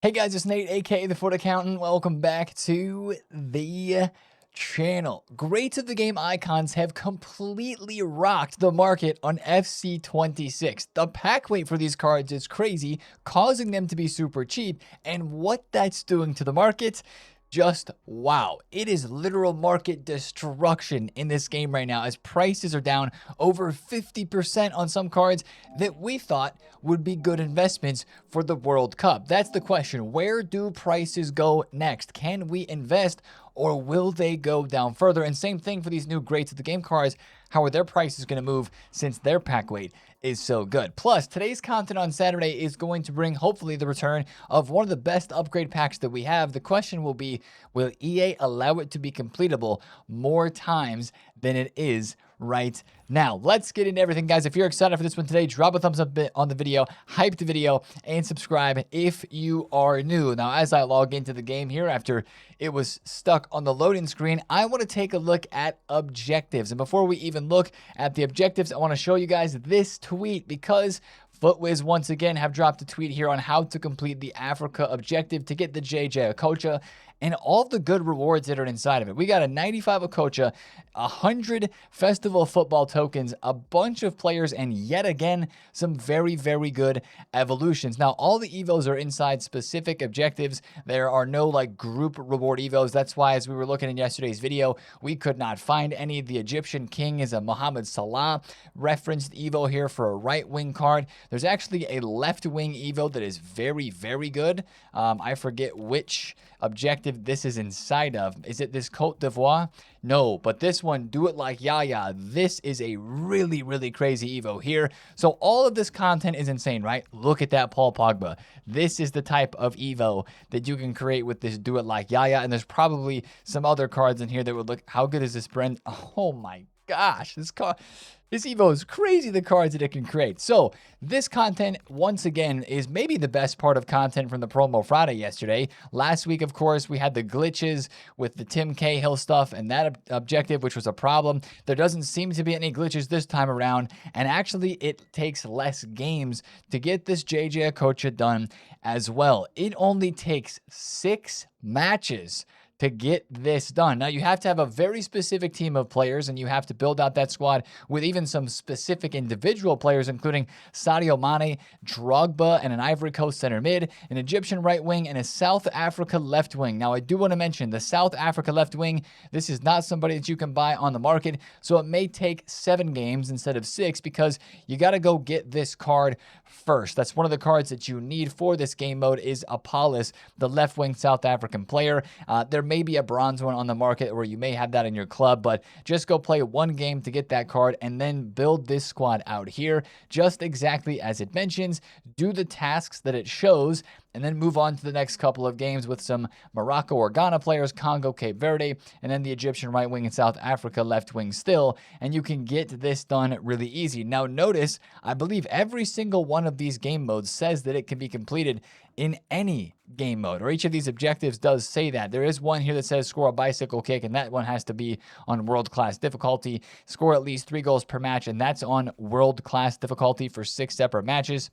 Hey guys, it's Nate, aka TheFutAccountant. Welcome back to the channel. Greats of the game icons have completely rocked the market on FC26. The pack weight for these cards is crazy, causing them to be super cheap, and what that's doing to the market, just wow. It is literal market destruction in this game right now as prices are down over 50% on some cards that we thought would be good investments for the World Cup. That's the question. Where do prices go next? Can we invest or will they go down further? And same thing for these new greats of the game cards. How are their prices going to move since their pack weight is so good? Plus, today's content on Saturday is going to bring hopefully the return of one of the best upgrade packs that we have. The question will be, will EA allow it to be completable more times than it is right now? Let's get into everything, guys. If you're excited for this one today, drop a thumbs up on the video, hype the video, and subscribe if you are new. Now, as I log into the game here after it was stuck on the loading screen, I want to take a look at objectives. And before we even look at the objectives, I want to show you guys this tweet because FutWiz once again have dropped a tweet here on how to complete the Africa objective to get the JJ Okocha and all the good rewards that are inside of it. We got a 95 Okocha, 100 Festival Football tokens, a bunch of players, and yet again, some very, very good evolutions. Now, all the evos are inside specific objectives. There are no like group reward evos. That's why as we were looking in yesterday's video, we could not find any. The Egyptian King is a Mohamed Salah referenced evo here for a right wing card. There's actually a left wing evo that is very, very good. I forget which objective this is inside of. Is it this Cote d'Ivoire? No, but this one, do it like Yaya. This is a really, really crazy evo here. So all of this content is insane, right? Look at that Paul Pogba. This is the type of evo that you can create with this do it like Yaya. And there's probably some other cards in here that would look, how good is this brand? Oh my gosh, this evo is crazy, the cards that it can create. So this content, once again, is maybe the best part of content from the Promo Friday yesterday. Last week, of course, we had the glitches with the Tim Cahill stuff and that objective, which was a problem. There doesn't seem to be any glitches this time around. And actually, it takes less games to get this JJ Okocha done as well. It only takes 6 matches to get this done. Now, you have to have a very specific team of players, and you have to build out that squad with even some specific individual players, including Sadio Mane, Drogba, and an Ivory Coast center mid, an Egyptian right wing, and a South Africa left wing. Now, I do want to mention the South Africa left wing. This is not somebody that you can buy on the market, so it may take 7 games instead of 6 because you got to go get this card first. That's one of the cards that you need for this game mode is Apollos, the left wing South African player. There may be a bronze one on the market where you may have that in your club, but just go play one game to get that card and then build this squad out here just exactly as it mentions. Do the tasks that it shows and then move on to the next couple of games with some Morocco or Ghana players, Congo, Cape Verde, and then the Egyptian right wing and South Africa left wing still, and you can get this done really easy. Now notice, I believe every single one of these game modes says that it can be completed in any game mode, or each of these objectives does say that. There is one here that says score a bicycle kick, and that one has to be on world-class difficulty. Score at least 3 goals per match, and that's on world-class difficulty for 6 separate matches.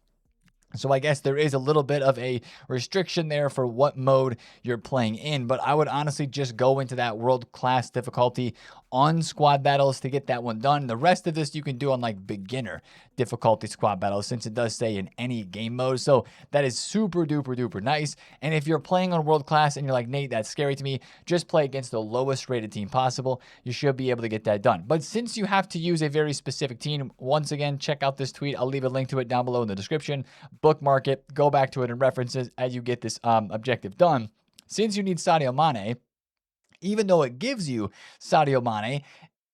So I guess there is a little bit of a restriction there for what mode you're playing in, but I would honestly just go into that world-class difficulty on squad battles to get that one done. The rest of this you can do on like beginner difficulty squad battles since it does say in any game mode. So that is super duper duper nice. And if you're playing on world class and you're like, Nate, that's scary to me, just play against the lowest rated team possible. You should be able to get that done. But since you have to use a very specific team, once again, check out this tweet. I'll leave a link to it down below in the description. Bookmark it, go back to it and references as you get this objective done. Since you need Sadio Mane, even though it gives you Sadio Mane,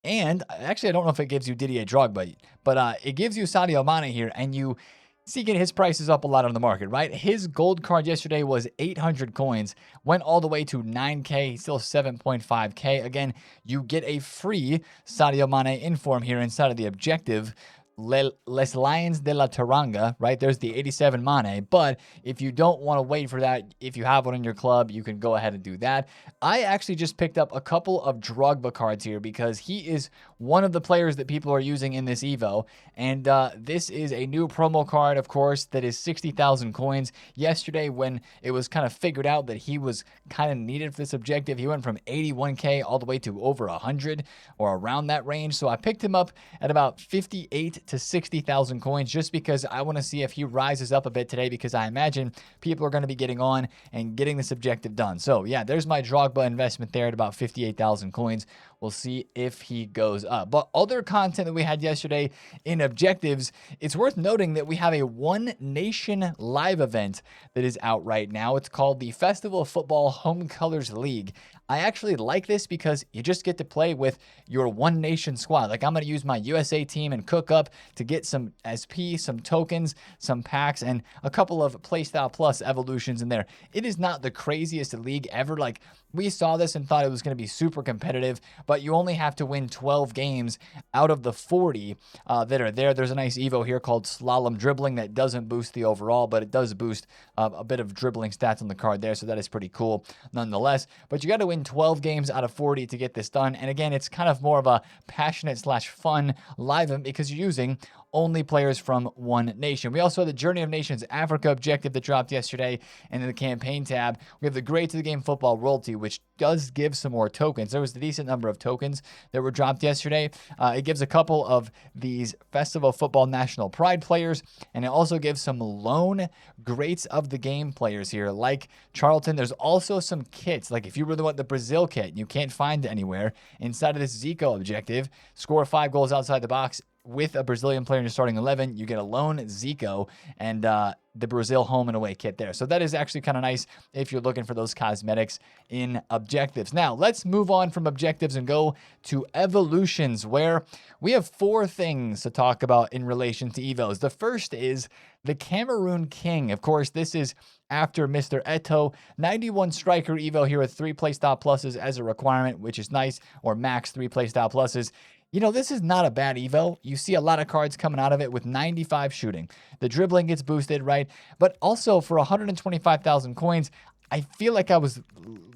and actually I don't know if it gives you Didier Drogba, but it gives you Sadio Mane here, and you see his price is up a lot on the market, right? His gold card yesterday was 800 coins, went all the way to 9K, still 7.5K. Again, you get a free Sadio Mane inform here inside of the objective Les Lions de la Taranga, right? There's the 87 Mane. But if you don't want to wait for that, if you have one in your club, you can go ahead and do that. I actually just picked up a couple of Drogba cards here because he is one of the players that people are using in this Evo. And this is a new promo card, of course, that is 60,000 coins. Yesterday, when it was kind of figured out that he was kind of needed for this objective, he went from 81K all the way to over 100 or around that range. So I picked him up at about 58 to 60,000 coins just because I want to see if he rises up a bit today, because I imagine people are going to be getting on and getting this objective done. So yeah, there's my Drogba investment there at about 58,000 coins. We'll see if he goes up. But other content that we had yesterday in objectives, it's worth noting that we have a One Nation live event that is out right now. It's called the Festival of Football Home Colors League. I actually like this because you just get to play with your One Nation squad. Like, I'm going to use my USA team and cook up to get some SP, some tokens, some packs, and a couple of Playstyle Plus evolutions in there. It is not the craziest league ever. Like, we saw this and thought it was going to be super competitive, but you only have to win 12 games out of the 40 that are there. There's a nice Evo here called Slalom Dribbling that doesn't boost the overall, but it does boost a bit of dribbling stats on the card there, so that is pretty cool nonetheless. But you got to win 12 games out of 40 to get this done. And again, it's kind of more of a passionate / fun live event because you're using only players from One Nation. We also have the Journey of Nations Africa objective that dropped yesterday. And in the campaign tab, we have the Great to the Game Football Royalty, which does give some more tokens. There was a decent number of tokens that were dropped yesterday. It gives a couple of these Festival Football National Pride players, and it also gives some lone Greats of the Game players here, like Charlton. There's also some kits, like if you really want the Brazil kit, you can't find it anywhere. Inside of this Zico objective, score 5 goals outside the box with a Brazilian player in your starting 11, you get a lone Zico and the Brazil home and away kit there. So that is actually kind of nice if you're looking for those cosmetics in objectives. Now, let's move on from objectives and go to evolutions, where we have 4 things to talk about in relation to Evos. The first is the Cameroon King. Of course, this is after Mr. Eto. 91 striker Evo here with 3 playstyle pluses as a requirement, which is nice, or max 3 playstyle pluses. You know, this is not a bad Evo. You see a lot of cards coming out of it with 95 shooting. The dribbling gets boosted, right? But also for 125,000 coins, I feel like I was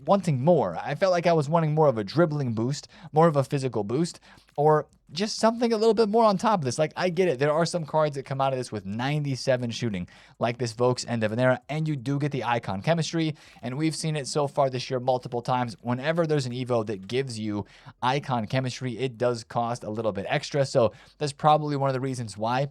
wanting more. I felt like I was wanting more of a dribbling boost, more of a physical boost, or just something a little bit more on top of this. Like, I get it. There are some cards that come out of this with 97 shooting, like this Vokes End of an Era, and you do get the icon chemistry, and we've seen it so far this year multiple times. Whenever there's an Evo that gives you icon chemistry, it does cost a little bit extra, so that's probably one of the reasons why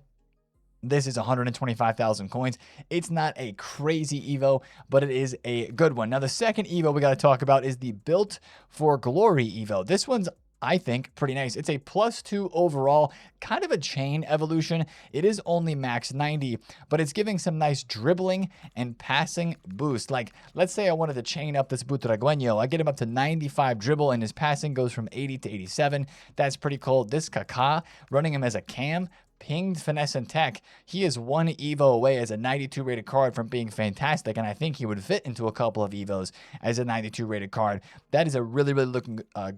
this is 125,000 coins. It's not a crazy Evo, but it is a good one. Now, the second Evo we got to talk about is the Built for Glory Evo. This one's, I think, pretty nice. It's a +2 overall, kind of a chain evolution. It is only max 90, but it's giving some nice dribbling and passing boost. Like, let's say I wanted to chain up this Butragueño. I get him up to 95 dribble, and his passing goes from 80 to 87. That's pretty cool. This Kaká, running him as a cam, pinged, finesse, and tech. He is 1 Evo away as a 92 rated card from being fantastic, and I think he would fit into a couple of Evos as a 92 rated card. That is a really, really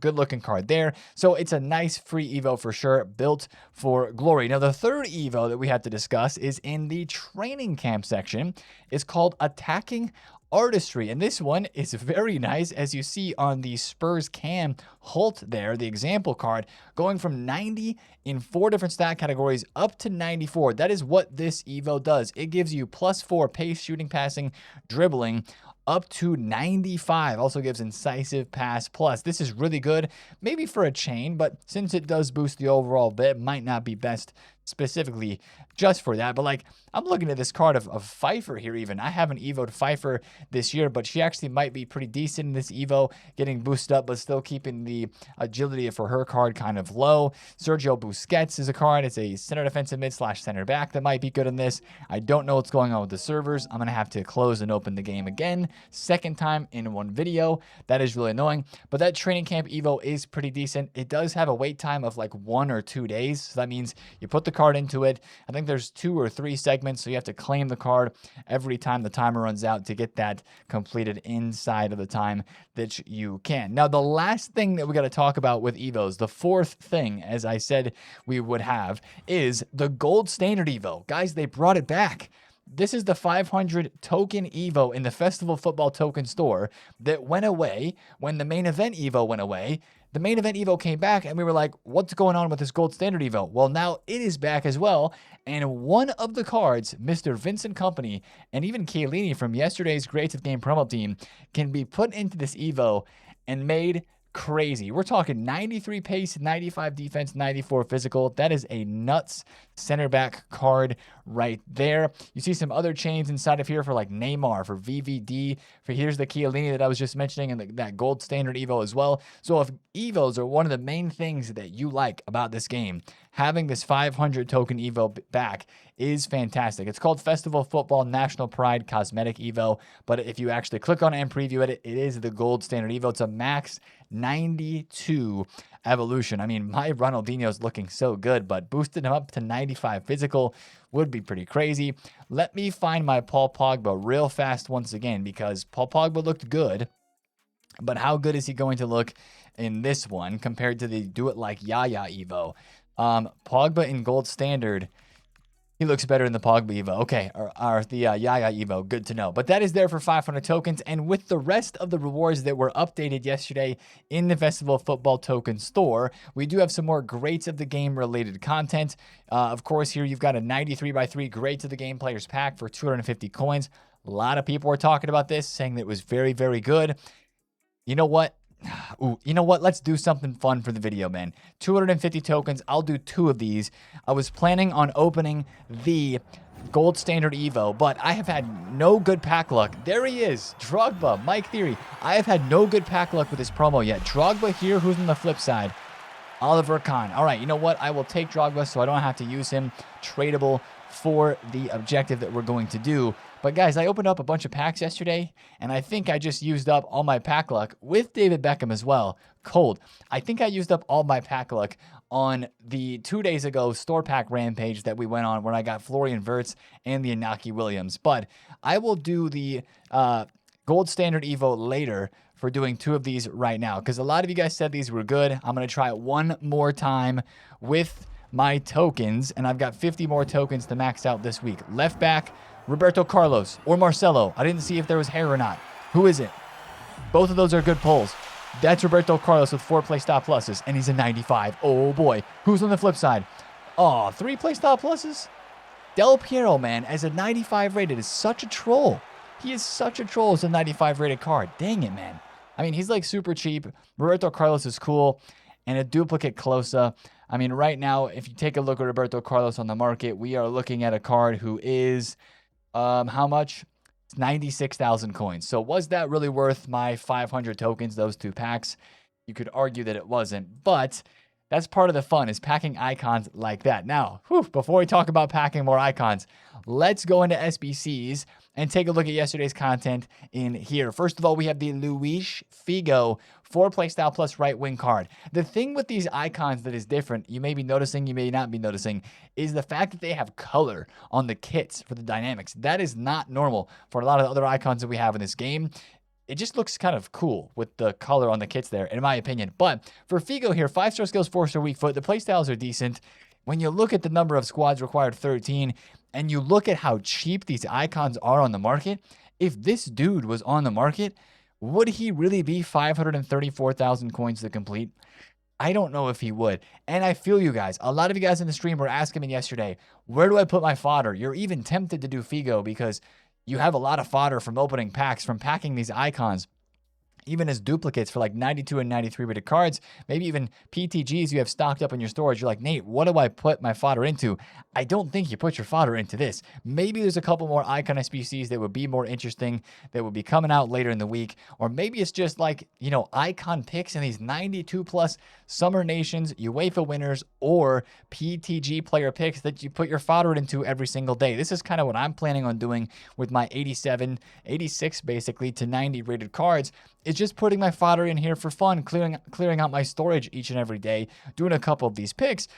good looking card there. So it's a nice free Evo for sure, Built for Glory. Now, the third Evo that we have to discuss is in the training camp section. It's called Attacking Artistry, and this one is very nice, as you see on the Spurs cam Holt there, the example card, going from 90 in 4 different stat categories up to 94. That is what this Evo does. It gives you +4 pace, shooting, passing, dribbling, up to 95. Also gives incisive pass plus. This is really good, maybe for a chain, but since it does boost the overall bit, might not be best specifically just for that. But like, I'm looking at this card of Pfeiffer here even. I haven't Evo'd Pfeiffer this year, but she actually might be pretty decent in this Evo, getting boosted up, but still keeping the agility for her card kind of low. Sergio Busquets is a card. It's a center defensive mid / center back that might be good in this. I don't know what's going on with the servers. I'm going to have to close and open the game again. Second time in one video. That is really annoying. But that training camp Evo is pretty decent. It does have a wait time of like 1 or 2 days. So that means you put the card into it. I think there's 2 or 3 segments, so you have to claim the card every time the timer runs out to get that completed inside of the time that you can. Now, the last thing that we got to talk about with Evos, the fourth thing, as I said we would have, is the gold standard Evo. Guys, they brought it back. This is the 500 token Evo in the Festival Football Token Store that went away when the main event Evo went away. The main event Evo came back and we were like, what's going on with this gold standard Evo? Well, now it is back as well. And one of the cards, Mr. Vincent Company, and even Chiellini from yesterday's Greats of the Game promo team can be put into this Evo and made crazy. We're talking 93 pace, 95 defense, 94 physical. That is a nuts center back card right there. You see some other chains inside of here for like Neymar, for VVD, for here's the Chiellini that I was just mentioning, and that gold standard Evo as well. So if Evos are one of the main things that you like about this game, having this 500 token Evo back is fantastic. It's called Festival Football National Pride Cosmetic Evo, but if you actually click on it and preview it, it is the gold standard Evo. It's a max 92 evolution. I mean, my Ronaldinho's looking so good, but boosting him up to 95 physical would be pretty crazy. Let me find my Paul Pogba real fast once again, because Paul Pogba looked good, but how good is he going to look in this one compared to the Do It Like Yaya Evo? Pogba in gold standard, he looks better in the Pogba Evo. Okay, or the Yaya Evo, good to know. But that is there for 500 tokens. And with the rest of the rewards that were updated yesterday in the Festival Football Token Store, we do have some more Greats of the Game related content. Of course, here you've got a 93x3 Greats of the Game Players Pack for 250 coins. A lot of people were talking about this, saying that it was very, very good. You know what? Ooh, you know what? Let's do something fun for the video, man. 250 tokens. I'll do 2 of these. I was planning on opening the gold standard Evo, but I have had no good pack luck. There he is. Drogba, Mike Theory. I have had no good pack luck with this promo yet. Drogba here. Who's on the flip side? Oliver Kahn. All right, you know what? I will take Drogba so I don't have to use him. Tradable for the objective that we're going to do. But guys, I opened up a bunch of packs yesterday, and I think I just used up all my pack luck with David Beckham as well. Cold. I think I used up all my pack luck on the 2 days ago store pack rampage that we went on where I got Florian Wirtz and the Inaki Williams. But I will do the gold standard Evo later for doing 2 of these right now, because a lot of you guys said these were good. I'm going to try it one more time with my tokens, and I've got 50 more tokens to max out this week. Left back, Roberto Carlos or Marcelo. I didn't see if there was hair or not. Who is it? Both of those are good pulls. That's Roberto Carlos with 4 play stop pluses, and he's a 95. Oh boy. Who's on the flip side? Oh, 3 play stop pluses? Del Piero, man, as a 95 rated is such a troll. He is such a troll as a 95 rated card. Dang it, man. I mean, he's like super cheap. Roberto Carlos is cool. And a duplicate Closa. I mean, right now, if you take a look at Roberto Carlos on the market, we are looking at a card who is, how much? It's 96,000 coins. So was that really worth my 500 tokens, those 2 packs? You could argue that it wasn't, but that's part of the fun, is packing icons like that. Now, before we talk about packing more icons, let's go into SBCs and take a look at yesterday's content in here. First of all, we have the Luis Figo 4 play style plus right wing card. The thing with these icons that is different, you may be noticing, you may not be noticing, is the fact that they have color on the kits for the dynamics. That is not normal for a lot of the other icons that we have in this game. It just looks kind of cool with the color on the kits there, in my opinion. But for Figo here, 5-star skills, 4-star weak foot. The playstyles are decent. When you look at the number of squads required, 13, and you look at how cheap these icons are on the market, if this dude was on the market, would he really be 534,000 coins to complete? I don't know if he would. And I feel you guys. A lot of you guys in the stream were asking me yesterday, where do I put my fodder? You're even tempted to do Figo because you have a lot of fodder from opening packs, from packing these icons, even as duplicates for like 92 and 93 rated cards, maybe even PTGs you have stocked up in your storage. You're like, Nate, what do I put my fodder into? I don't think you put your fodder into this. Maybe there's a couple more icon SBCs that would be more interesting that would be coming out later in the week. Or maybe it's just like, you know, icon picks in these 92 plus Summer Nations, UEFA winners, or PTG player picks that you put your fodder into every single day. This is kind of what I'm planning on doing with my 87, 86 basically to 90 rated cards. It's just putting my fodder in here for fun, clearing out my storage each and every day, doing a couple of these picks,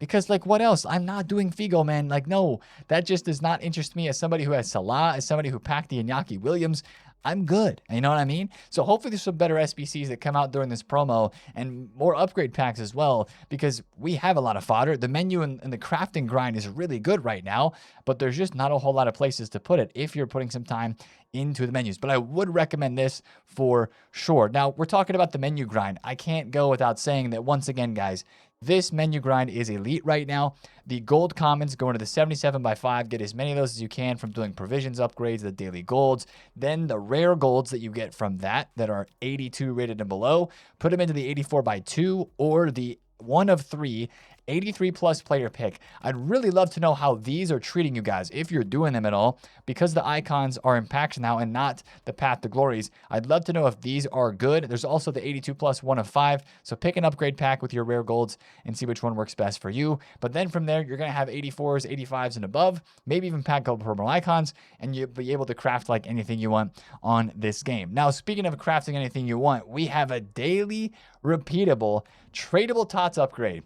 Because, like, what else? I'm not doing Figo, man. Like, no, that just does not interest me as somebody who has Salah, as somebody who packed the Iñaki Williams. I'm good. You know what I mean? So hopefully there's some better SBCs that come out during this promo and more upgrade packs as well, because we have a lot of fodder. The menu and the crafting grind is really good right now, but there's just not a whole lot of places to put it if you're putting some time into the menus. But I would recommend this for sure. Now, we're talking about the menu grind. I can't go without saying that once again, guys, this menu grind is elite right now. The gold commons go into the 77x5. Get as many of those as you can from doing provisions upgrades, the daily golds. Then the rare golds that you get from that are 82 rated and below, put them into the 84x2 or the 1 of 3 83 plus player pick. I'd really love to know how these are treating you guys, if you're doing them at all, because the icons are in packs now and not the path to glories. I'd love to know if these are good. There's also the 82 plus 1 of 5. So pick an upgrade pack with your rare golds and see which one works best for you. But then from there, you're going to have 84s, 85s and above, maybe even pack a couple purple icons, and you'll be able to craft like anything you want on this game. Now, speaking of crafting anything you want, we have a daily repeatable tradable tots upgrade.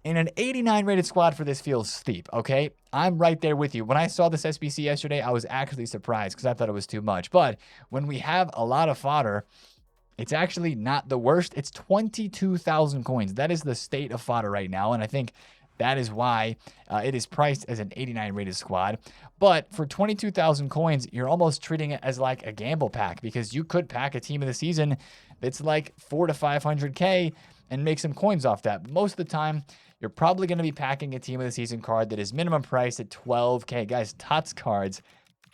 In an 89 rated squad for this feels steep, okay? I'm right there with you. When I saw this SBC yesterday, I was actually surprised because I thought it was too much. But when we have a lot of fodder, it's actually not the worst. It's 22,000 coins. That is the state of fodder right now, and I think that is why it is priced as an 89 rated squad. But for 22,000 coins, you're almost treating it as like a gamble pack, because you could pack a team of the season that's like 400 to 500K and make some coins off that. Most of the time, you're probably going to be packing a team of the season card that is minimum priced at 12K. Guys, TOTS cards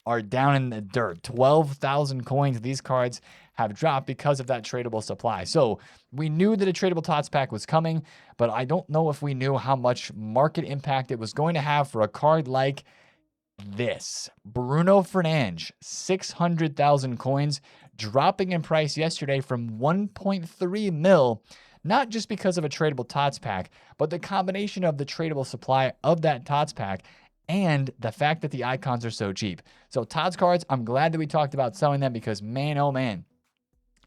are down in the dirt. 12,000 coins. These cards have dropped because of that tradable supply. So we knew that a tradable TOTS pack was coming, but I don't know if we knew how much market impact it was going to have for a card like this. Bruno Fernandes, 600,000 coins, dropping in price yesterday from 1.3 mil. Not just because of a tradable TOTS pack, but the combination of the tradable supply of that TOTS pack and the fact that the icons are so cheap. So TOTS cards, I'm glad that we talked about selling them, because man, oh man,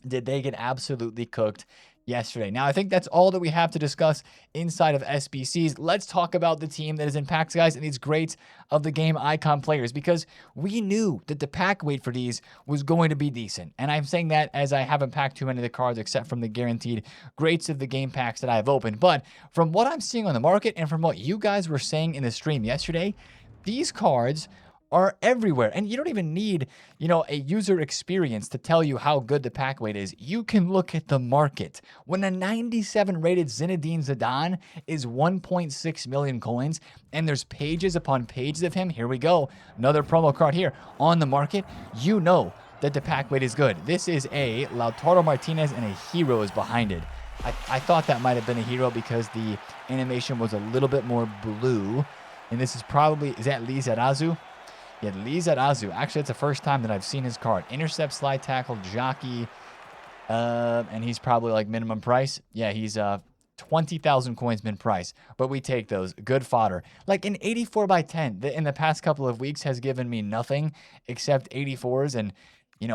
did they get absolutely cooked yesterday. Now, I think that's all that we have to discuss inside of SBCs. Let's talk about the team that is in packs, guys, and these greats of the game icon players, because we knew that the pack weight for these was going to be decent. And I'm saying that as I haven't packed too many of the cards except from the guaranteed greats of the game packs that I've opened. But from what I'm seeing on the market and from what you guys were saying in the stream yesterday, these cards are everywhere. And you don't even need, a user experience to tell you how good the pack weight is. You can look at the market. When a 97 rated Zinedine Zidane is 1.6 million coins, and there's pages upon pages of him, here we go, another promo card here on the market, you know that the pack weight is good. This is a Lautaro Martinez, and a hero is behind it. I thought that might have been a hero because the animation was a little bit more blue. And this is probably, is that Lee Zarazu? Yeah, Lee Zarazu. Actually, it's the first time that I've seen his card. Intercept, slide tackle, jockey, and he's probably like minimum price. Yeah, he's 20,000 coins min price, but we take those. Good fodder. Like an 84x10 that in the past couple of weeks has given me nothing except 84s and,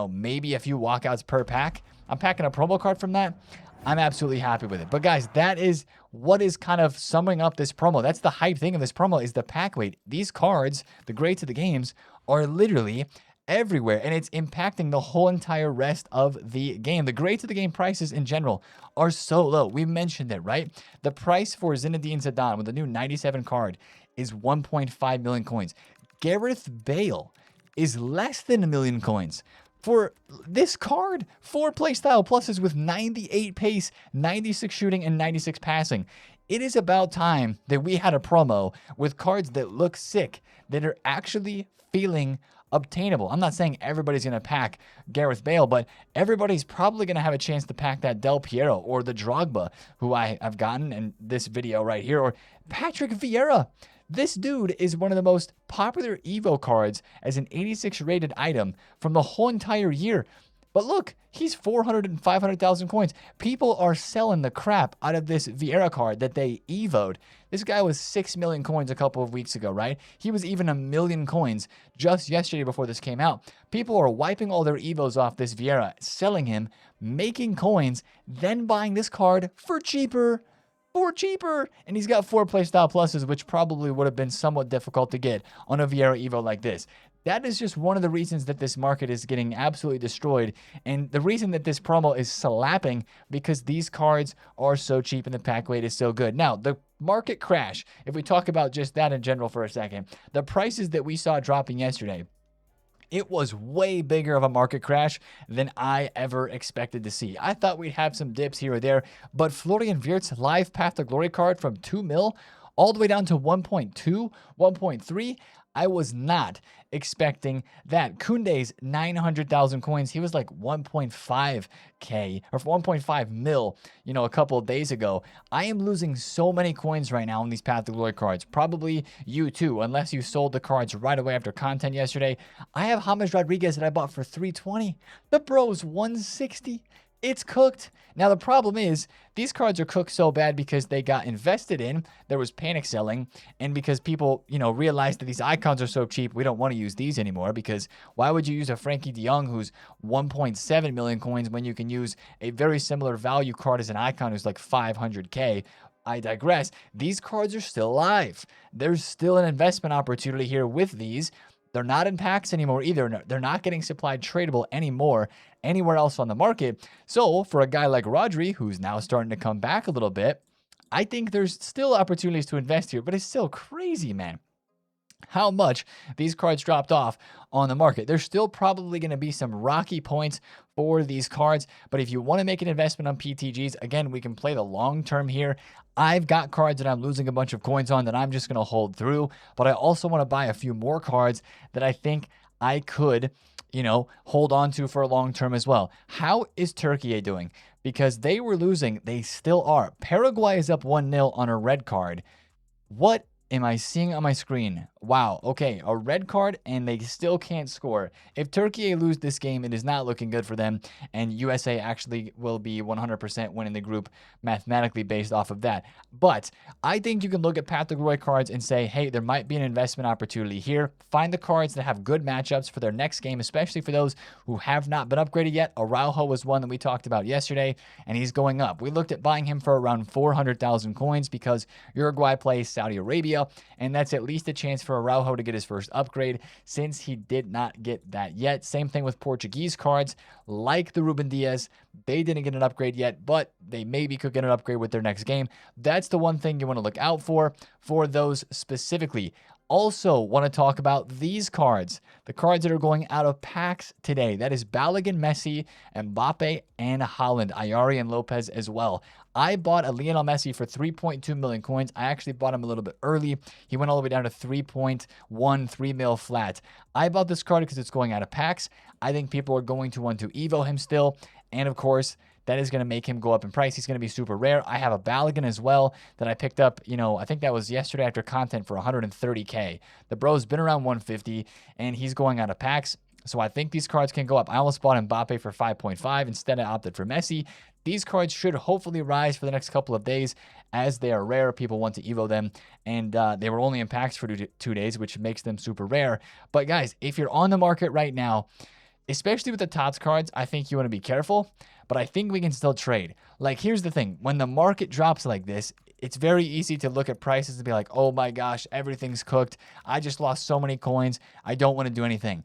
maybe a few walkouts per pack. I'm packing a promo card from that. I'm absolutely happy with it. But guys, that is what is kind of summing up this promo. That's the hype thing of this promo, is the pack weight. These cards, the greats of the games, are literally everywhere, and it's impacting the whole entire rest of the game. The greats of the game prices in general are so low. We mentioned it, right? The price for Zinedine Zidane with the new 97 card is 1.5 million coins. Gareth Bale is less than 1 million coins. For this card, 4 playstyle pluses with 98 pace, 96 shooting, and 96 passing. It is about time that we had a promo with cards that look sick, that are actually feeling obtainable. I'm not saying everybody's going to pack Gareth Bale, but everybody's probably going to have a chance to pack that Del Piero or the Drogba, who I have gotten in this video right here, or Patrick Vieira. This dude is one of the most popular Evo cards as an 86 rated item from the whole entire year. But look, he's 400 and 500,000 coins. People are selling the crap out of this Vieira card that they Evo'd. This guy was 6 million coins a couple of weeks ago, right? He was even 1 million coins just yesterday before this came out. People are wiping all their Evos off this Vieira, selling him, making coins, then buying this card for cheaper. 4 cheaper. And he's got 4 playstyle pluses, which probably would have been somewhat difficult to get on a Vieira Evo like this. That is just one of the reasons that this market is getting absolutely destroyed. And the reason that this promo is slapping, because these cards are so cheap and the pack weight is so good. Now, the market crash, if we talk about just that in general for a second, the prices that we saw dropping yesterday, it was way bigger of a market crash than I ever expected to see. I thought we'd have some dips here or there, but Florian Wirtz's live Path to Glory card from 2 mil all the way down to 1.2, 1.3, I was not expecting that. Koundé's 900,000 coins, he was like 1.5K or 1.5 mil, a couple of days ago. I am losing so many coins right now on these Path to Glory cards. Probably you too, unless you sold the cards right away after content yesterday. I have James Rodriguez that I bought for 320. The bro's 160. It's cooked. Now, the problem is these cards are cooked so bad because they got invested in. There was panic selling. And because people, realized that these icons are so cheap, we don't want to use these anymore. Because why would you use a Frankie de Jong who's 1.7 million coins when you can use a very similar value card as an icon who's like 500K? I digress. These cards are still alive. There's still an investment opportunity here with these. They're not in packs anymore either. They're not getting supplied tradable anymore anywhere else on the market. So for a guy like Rodri, who's now starting to come back a little bit, I think there's still opportunities to invest here, but it's still crazy, man, how much these cards dropped off on the market. There's still probably going to be some rocky points for these cards, but if you want to make an investment on PTGs, again, we can play the long term here. I've got cards that I'm losing a bunch of coins on that I'm just going to hold through, but I also want to buy a few more cards that I think I could, hold on to for a long term as well. How is Turkey doing? Because they were losing, they still are. Paraguay is up 1-0 on a red card. What am I seeing on my screen? Wow, okay, a red card and they still can't score. If Turkey lose this game, it is not looking good for them, and USA actually will be 100% winning the group mathematically based off of that. But I think you can look at Path to Glory cards and say, hey, there might be an investment opportunity here. Find the cards that have good matchups for their next game, especially for those who have not been upgraded yet. Araujo was one that we talked about yesterday, and he's going up. We looked at buying him for around 400,000 coins because Uruguay plays Saudi Arabia, and that's at least a chance for Araujo to get his first upgrade since he did not get that yet. Same thing with Portuguese cards like the Ruben Diaz. They didn't get an upgrade yet, but they maybe could get an upgrade with their next game. That's the one thing you want to look out for those specifically. Also want to talk about these cards, the cards that are going out of packs today. That is Balogun, Messi, Mbappe, and Haaland, Ayari, and Lopez as well. I bought a Lionel Messi for 3.2 million coins. I actually bought him a little bit early. He went all the way down to 3.13 mil flat. I bought this card because it's going out of packs. I think people are going to want to Evo him still. And of course, that is going to make him go up in price. He's going to be super rare. I have a Balogun as well that I picked up, I think that was yesterday after content for 130K. The bro's been around 150, and he's going out of packs. So I think these cards can go up. I almost bought Mbappe for 5.5. Instead, I opted for Messi. These cards should hopefully rise for the next couple of days as they are rare. People want to Evo them, and they were only in packs for 2 days, which makes them super rare. But guys, if you're on the market right now, especially with the TOTS cards, I think you want to be careful, but I think we can still trade. Like, here's the thing. When the market drops like this, it's very easy to look at prices and be like, oh my gosh, everything's cooked. I just lost so many coins. I don't want to do anything.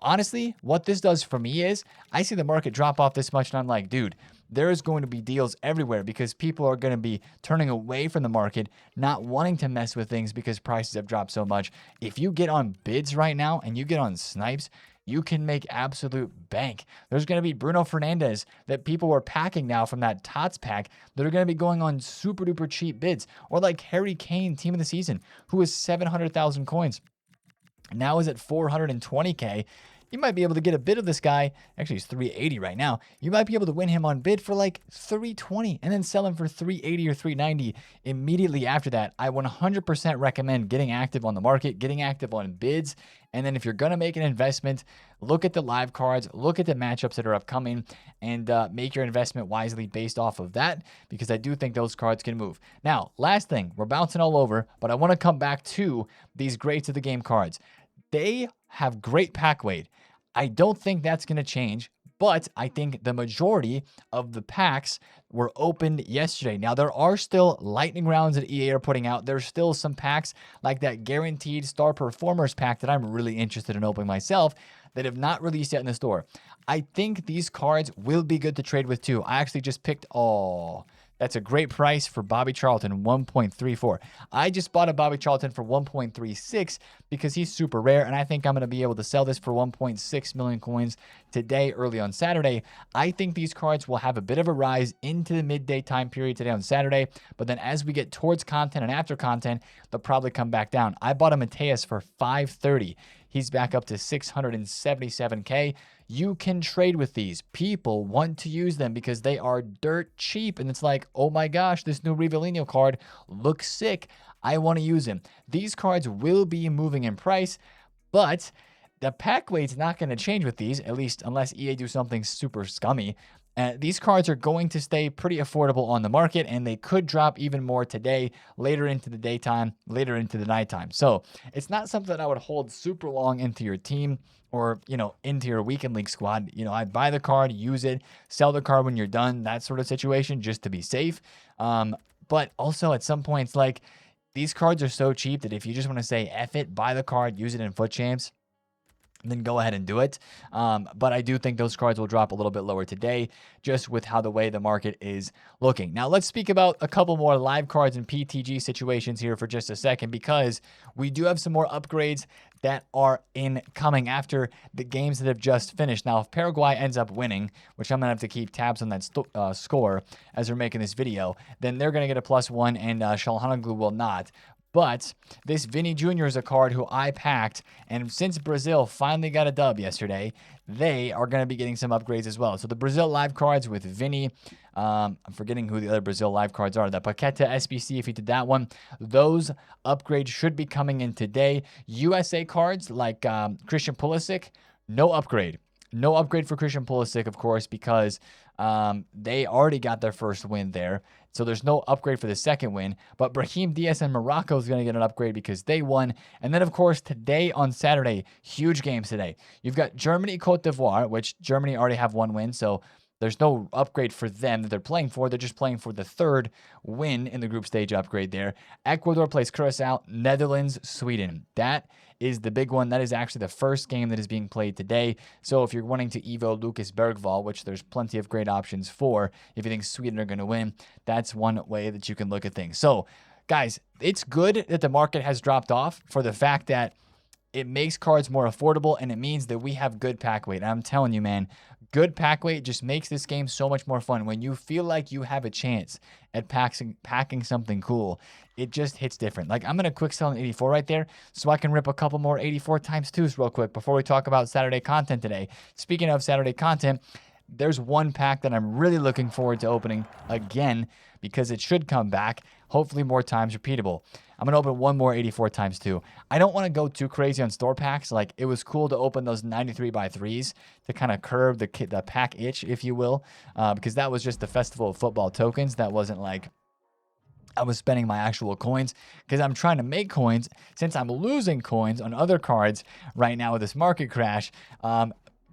Honestly, what this does for me is I see the market drop off this much and I'm like, dude, there's going to be deals everywhere because people are going to be turning away from the market, not wanting to mess with things because prices have dropped so much. If you get on bids right now and you get on snipes, you can make absolute bank. There's going to be Bruno Fernandes that people are packing now from that TOTS pack that are going to be going on super duper cheap bids. Or like Harry Kane, team of the season, who is 700,000 coins. Now is at 420K. You might be able to get a bid of this guy. Actually, he's 380 right now. You might be able to win him on bid for like 320 and then sell him for 380 or 390 immediately after that. I 100% recommend getting active on the market, getting active on bids. And then if you're going to make an investment, look at the live cards, look at the matchups that are upcoming, and make your investment wisely based off of that, because I do think those cards can move. Now, last thing, we're bouncing all over, but I want to come back to these greats of the game cards. They have great pack weight. I don't think that's going to change But I think the majority of the packs were opened yesterday. Now, there are still lightning rounds that EA are putting out. There's still some packs like that guaranteed star performers pack that I'm really interested in opening myself that have not released yet in the store. I think these cards will be good to trade with too. I actually just picked, that's a great price for Bobby Charlton, 1.34. I just bought a Bobby Charlton for 1.36 because he's super rare, and I think I'm going to be able to sell this for 1.6 million coins today, early on Saturday. I think these cards will have a bit of a rise into the midday time period today on Saturday, but then as we get towards content and after content, they'll probably come back down. I bought a Mateus for 530. He's back up to 677K. You can trade with these. People want to use them because they are dirt cheap. And it's like, oh my gosh, this new Rivellino card looks sick. I want to use him. These cards will be moving in price, but the pack weight's not going to change with these, at least unless EA do something super scummy. These cards are going to stay pretty affordable on the market, and they could drop even more today, later into the daytime, later into the nighttime. So it's not something that I would hold super long into your team or, into your weekend league squad. I'd buy the card, use it, sell the card when you're done, that sort of situation, just to be safe. But also at some points, like, these cards are so cheap that if you just want to say F it, buy the card, use it in FUT Champs, then go ahead and do it. But I do think those cards will drop a little bit lower today, just with how the way the market is looking. Now, let's speak about a couple more live cards and PTG situations here for just a second, because we do have some more upgrades that are incoming after the games that have just finished. Now, if Paraguay ends up winning, which I'm going to have to keep tabs on that score as we're making this video, then they're going to get a +1, and Shalhanoglu will not. But this Vinny Jr. is a card who I packed, and since Brazil finally got a dub yesterday, they are going to be getting some upgrades as well. So the Brazil live cards with Vinny, I'm forgetting who the other Brazil live cards are. The Paqueta SBC, if you did that one, those upgrades should be coming in today. USA cards like Christian Pulisic, no upgrade. No upgrade for Christian Pulisic, of course, because they already got their first win there. So there's no upgrade for the second win. But Brahim Diaz and Morocco is going to get an upgrade because they won. And then, of course, today on Saturday, huge games today. You've got Germany, Cote d'Ivoire, which Germany already have one win. So there's no upgrade for them that they're playing for. They're just playing for the third win in the group stage upgrade there. Ecuador plays Curacao, Netherlands, Sweden. That is the big one. That is actually the first game that is being played today. So if you're wanting to Evo Lucas Bergvall, which there's plenty of great options for, if you think Sweden are going to win, that's one way that you can look at things. So, guys, it's good that the market has dropped off for the fact that it makes cards more affordable, and it means that we have good pack weight. I'm telling you, man, good pack weight just makes this game so much more fun. When you feel like you have a chance at packing something cool, it just hits different. Like, I'm going to quick sell an 84 right there so I can rip a couple more 84 times 2s real quick before we talk about Saturday content today. Speaking of Saturday content, there's one pack that I'm really looking forward to opening again because it should come back, hopefully more times repeatable. I'm going to open one more 84 times 2. I don't want to go too crazy on store packs. Like, it was cool to open those 93x3s to kind of curb the pack itch, if you will, because that was just the Festival of Football tokens. That wasn't like I was spending my actual coins, because I'm trying to make coins since I'm losing coins on other cards right now with this market crash.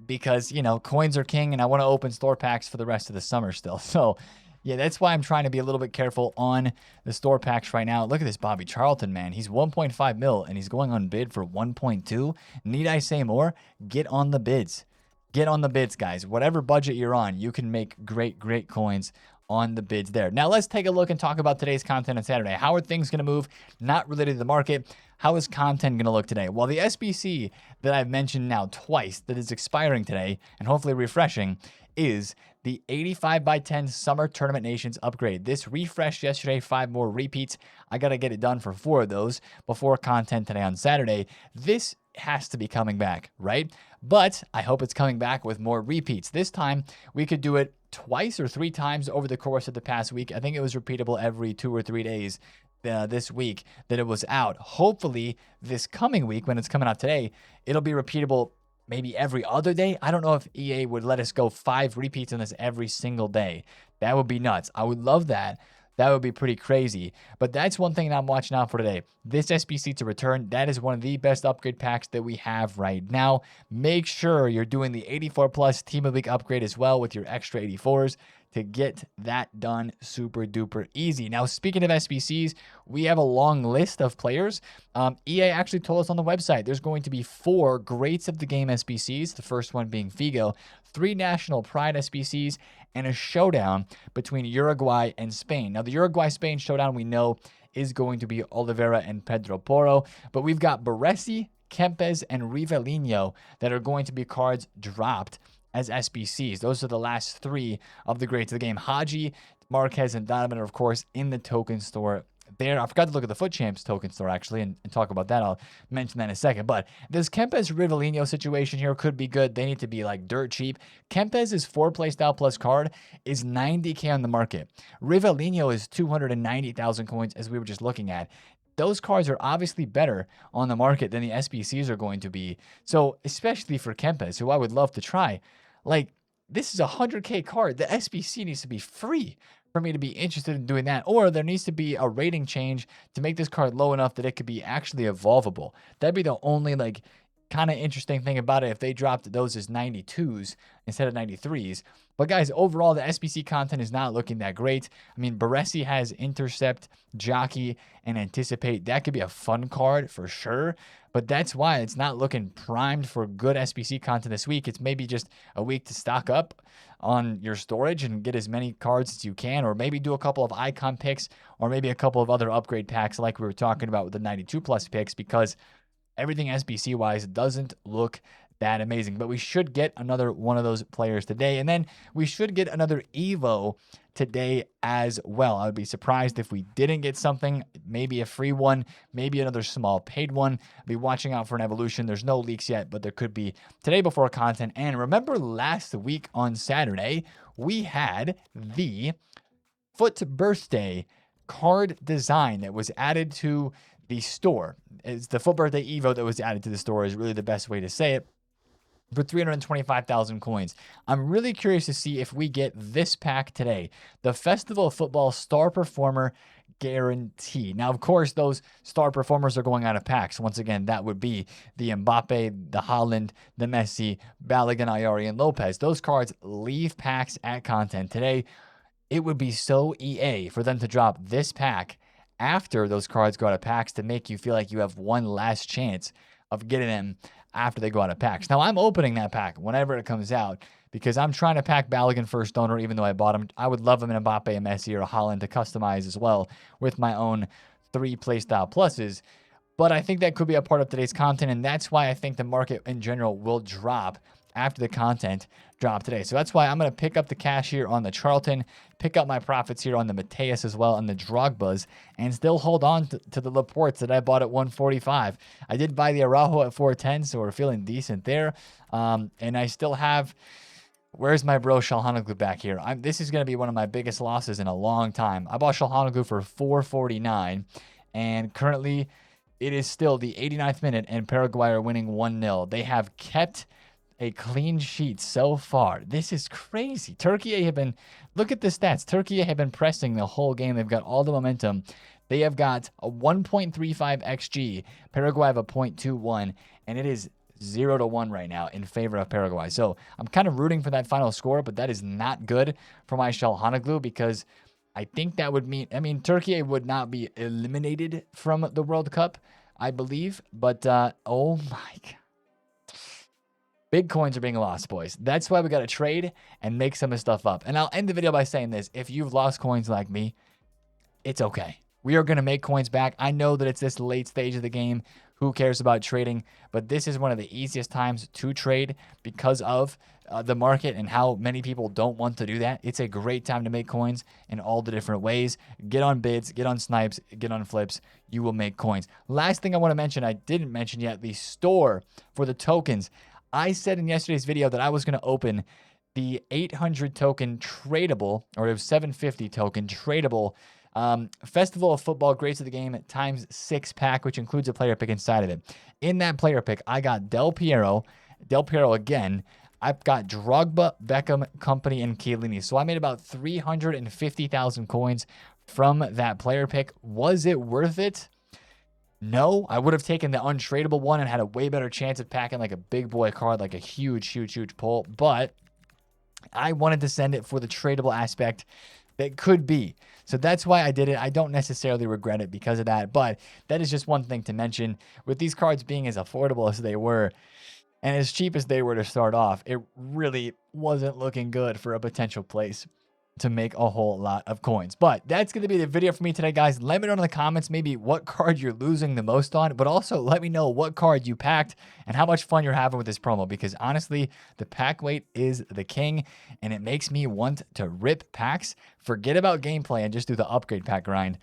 Because, coins are king, and I want to open store packs for the rest of the summer still. So, yeah, that's why I'm trying to be a little bit careful on the store packs right now. Look at this Bobby Charlton, man. He's 1.5 mil, and he's going on bid for 1.2. Need I say more? Get on the bids. Get on the bids, guys. Whatever budget you're on, you can make great, great coins on the bids there. Now, let's take a look and talk about today's content on Saturday. How are things going to move? Not related to the market. How is content going to look today? Well, the SBC that I've mentioned now twice that is expiring today and hopefully refreshing is the 85x10 Summer Tournament Nations upgrade. This refreshed yesterday, 5 more repeats. I got to get it done for 4 of those before content today on Saturday. This has to be coming back, right? But I hope it's coming back with more repeats. This time, we could do it twice or 3 times over the course of the past week. I think it was repeatable every 2 or 3 days this week that it was out. Hopefully, this coming week, when it's coming out today, it'll be repeatable maybe every other day. I don't know if EA would let us go 5 repeats on this every single day. That would be nuts. I would love that. That would be pretty crazy. But that's one thing that I'm watching out for today. This SBC to return, that is one of the best upgrade packs that we have right now. Make sure you're doing the 84 plus Team of the Week upgrade as well with your extra 84s to get that done super duper easy. Now, speaking of SBCs, we have a long list of players. EA actually told us on the website there's going to be 4 Greats of the Game SBCs, the first one being Figo, 3 National Pride SBCs, and a showdown between Uruguay and Spain. Now, the Uruguay-Spain showdown we know is going to be Oliveira and Pedro Porro, but we've got Baresi, Kempes, and Rivellino that are going to be cards dropped as SBCs. Those are the last 3 of the Greats of the Game. Haji, Marquez, and Donovan are, of course, in the token store there. I forgot to look at the Foot Champs token store, actually, and talk about that. I'll mention that in a second. But this Kempes Rivellino situation here could be good. They need to be, like, dirt cheap. Kempes' 4 playstyle plus card is 90K on the market. Rivellino is 290,000 coins, as we were just looking at. Those cards are obviously better on the market than the SBCs are going to be. So, especially for Kempes, who I would love to try, like, this is a 100K card. The SBC needs to be free for me to be interested in doing that. Or there needs to be a rating change to make this card low enough that it could be actually evolvable. That'd be the only, like, kind of interesting thing about it if they dropped those as 92s instead of 93s. But guys, overall, the SBC content is not looking that great. I mean, Baresi has Intercept, Jockey, and Anticipate. That could be a fun card for sure. But that's why it's not looking primed for good SBC content this week. It's maybe just a week to stock up on your storage and get as many cards as you can, or maybe do a couple of icon picks, or maybe a couple of other upgrade packs like we were talking about with the 92 plus picks, because everything SBC wise doesn't look that amazing. But we should get another one of those players today, and then we should get another Evo today as well. I would be surprised if we didn't get something, maybe a free one, maybe another small paid one. I'll be watching out for an evolution. There's no leaks yet, but there could be today before content. And remember last week on Saturday, we had the Foot Birthday card design that was added to the store. It's the Foot Birthday Evo that was added to the store is really the best way to say it, for 325,000 coins. I'm really curious to see if we get this pack today, the Festival of Football Star Performer Guarantee. Now, of course, those star performers are going out of packs. Once again, that would be the Mbappe, the Haaland, the Messi, Balogun, Ayari, and Lopez. Those cards leave packs at content today. It would be so EA for them to drop this pack after those cards go out of packs to make you feel like you have one last chance of getting them after they go out of packs. Now, I'm opening that pack whenever it comes out because I'm trying to pack Balogun first owner, even though I bought him. I would love him in Mbappe, a Messi, or a Haaland to customize as well with my own 3 playstyle pluses. But I think that could be a part of today's content, and that's why I think the market in general will drop after the content drop today. So that's why I'm going to pick up the cash here on the Charlton, pick up my profits here on the Mateus as well, and the Drogbas, and still hold on to the Laportes that I bought at 145. I did buy the Araujo at 410, so we're feeling decent there. And I still have... Where's my bro Shalhanoglu back here? This is going to be one of my biggest losses in a long time. I bought Shalhanoglu for 449, and currently it is still the 89th minute, and Paraguay are winning 1-0. They have kept a clean sheet so far. This is crazy. Turkey have been, look at the stats. Turkey have been pressing the whole game. They've got all the momentum. They have got a 1.35 XG. Paraguay have a 0.21, and it is 0-1 right now in favor of Paraguay. So I'm kind of rooting for that final score, but that is not good for my Shalhanoglu because I think that would mean, I mean, Turkey would not be eliminated from the World Cup, I believe, but oh my God. Big coins are being lost, boys. That's why we got to trade and make some of this stuff up. And I'll end the video by saying this. If you've lost coins like me, it's okay. We are going to make coins back. I know that it's this late stage of the game. Who cares about trading? But this is one of the easiest times to trade because of the market and how many people don't want to do that. It's a great time to make coins in all the different ways. Get on bids, get on snipes, get on flips. You will make coins. Last thing I want to mention, I didn't mention yet, the store for the tokens. I said in yesterday's video that I was going to open the 800 token tradable, or it was 750 token tradable Festival of Football Greats of the Game ×6 pack, which includes a player pick inside of it. In that player pick, I got Del Piero again. I've got Drogba, Beckham, Company, and Chiellini. So I made about 350,000 coins from that player pick. Was it worth it? No, I would have taken the untradeable one and had a way better chance of packing like a big boy card, like a huge pull. But I wanted to send it for the tradable aspect that could be. So that's why I did it. I don't necessarily regret it because of that, but that is just one thing to mention. With these cards being as affordable as they were and as cheap as they were to start off, it really wasn't looking good for a potential place to make a whole lot of coins. But that's going to be the video for me today, guys. Let me know in the comments maybe what card you're losing the most on, but also let me know what card you packed and how much fun you're having with this promo, because honestly, the pack weight is the king and it makes me want to rip packs, forget about gameplay, and just do the upgrade pack grind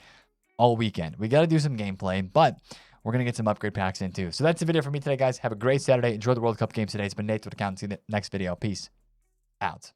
all weekend. We got to do some gameplay, but we're going to get some upgrade packs in too. So that's the video for me today, guys. Have a great Saturday. Enjoy the World Cup games today. It's been Nate, TheFutAccountant. See you in the next video. Peace out.